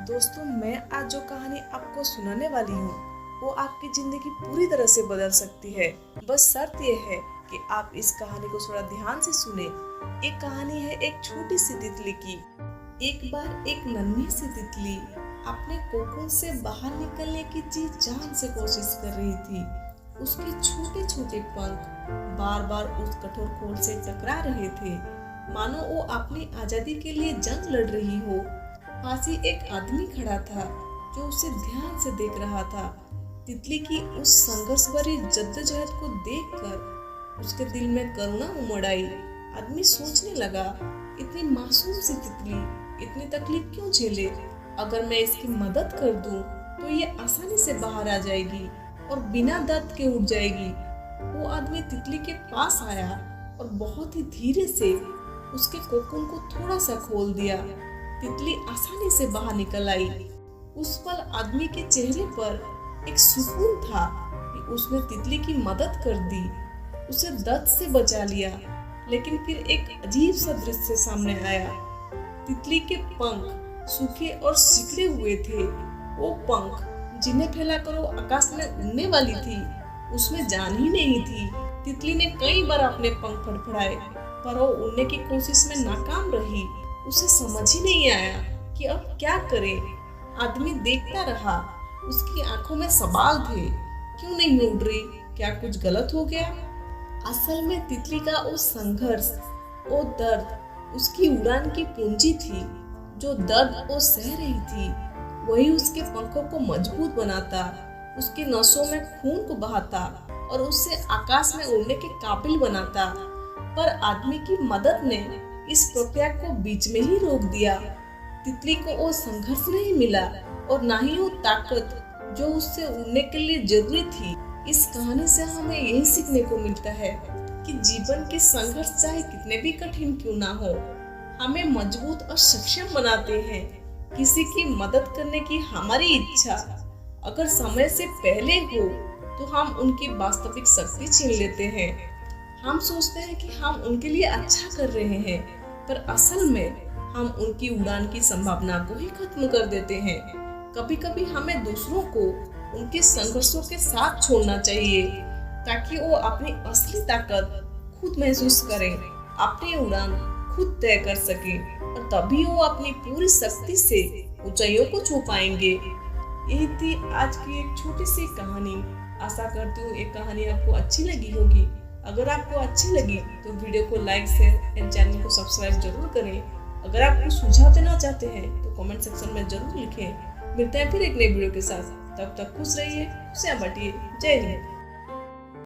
दोस्तों, मैं आज जो कहानी आपको सुनाने वाली हूँ वो आपकी जिंदगी पूरी तरह से बदल सकती है। बस शर्त यह है कि आप इस कहानी को थोड़ा ध्यान से सुने। एक कहानी है एक छोटी सी तितली की। एक बार एक नन्ही सी तितली अपने कोकून से बाहर निकलने की जी जान से कोशिश कर रही थी। उसके छोटे छोटे पंख बार बार उस कठोर खोल से टकरा रहे थे, मानो वो अपनी आजादी के लिए जंग लड़ रही हो। पास ही एक आदमी खड़ा था जो उसे ध्यान से देख रहा था। तितली की उस संघर्ष भरी जद्दोजहद को देखकर उसके दिल में करुणा उमड़ आई। आदमी सोचने लगा, इतनी मासूम सी तितली इतनी तकलीफ क्यों झेले? अगर मैं इसकी मदद कर दूं तो ये आसानी से बाहर आ जाएगी और बिना दर्द के उड़ जाएगी। वो आदमी तितली के पास आया और बहुत ही धीरे से उसके कोकून को थोड़ा सा खोल दिया। तितली आसानी से बाहर निकल आई। उस पल आदमी के चेहरे पर एक सुकून था कि उसने तितली की मदद कर दी, उसे दर्द से बचा लिया। लेकिन फिर एक अजीब सा दृश्य सामने आया। तितली के पंख सूखे और सिकुड़े हुए थे। वो पंख जिन्हें फैलाकर वो आकाश में उड़ने वाली थी, उसमें जान ही नहीं थी। तितली ने कई बार अपने पंख फड़फड़ाए, पर वो उड़ने की कोशिश में नाकाम रही। उसे समझ ही नहीं आया कि अब क्या करे। आदमी देखता रहा। उसकी आंखों में सवाल थे, क्यों नहीं उड़ रही? क्या कुछ गलत हो गया? असल में तितली का वो संघर्ष, वो दर्द उसकी उड़ान की पूंजी थी। जो दर्द वो सह रही थी वही उसके पंखों को मजबूत बनाता, उसकी नसों में खून को बहाता और उससे आकाश में उड़ने के काबिल बनाता। पर आदमी की मदद ने इस प्रक्रिया को बीच में ही रोक दिया। तितली को वो संघर्ष नहीं मिला और ना ही वो ताकत जो उससे उड़ने के लिए जरूरी थी। इस कहानी से हमें यही सीखने को मिलता है कि जीवन के संघर्ष चाहे कितने भी कठिन क्यों ना हो, हमें मजबूत और सक्षम बनाते हैं। किसी की मदद करने की हमारी इच्छा अगर समय से पहले हो तो हम उनकी वास्तविक शक्ति छीन लेते हैं। हम सोचते हैं कि हम उनके लिए अच्छा कर रहे हैं, पर असल में हम उनकी उड़ान की संभावना को ही खत्म कर देते हैं। कभी कभी हमें दूसरों को उनके संघर्षों के साथ छोड़ना चाहिए ताकि वो अपनी असली ताकत खुद महसूस करें, अपनी उड़ान खुद तय कर सके और तभी वो अपनी पूरी शक्ति से ऊंचाइयों को छू पाएंगे। यही थी आज की एक छोटी सी कहानी। आशा करती हूँ ये कहानी आपको अच्छी लगी होगी। अगर आपको अच्छी लगी तो वीडियो को लाइक, शेयर एंड चैनल को सब्सक्राइब जरूर करें। अगर आप कुछ सुझाव देना चाहते हैं तो कमेंट सेक्शन में जरूर लिखें। मिलते हैं फिर एक नई वीडियो के साथ। तब तक खुश रहिए, खुशियां बांटिए। जय हिंद।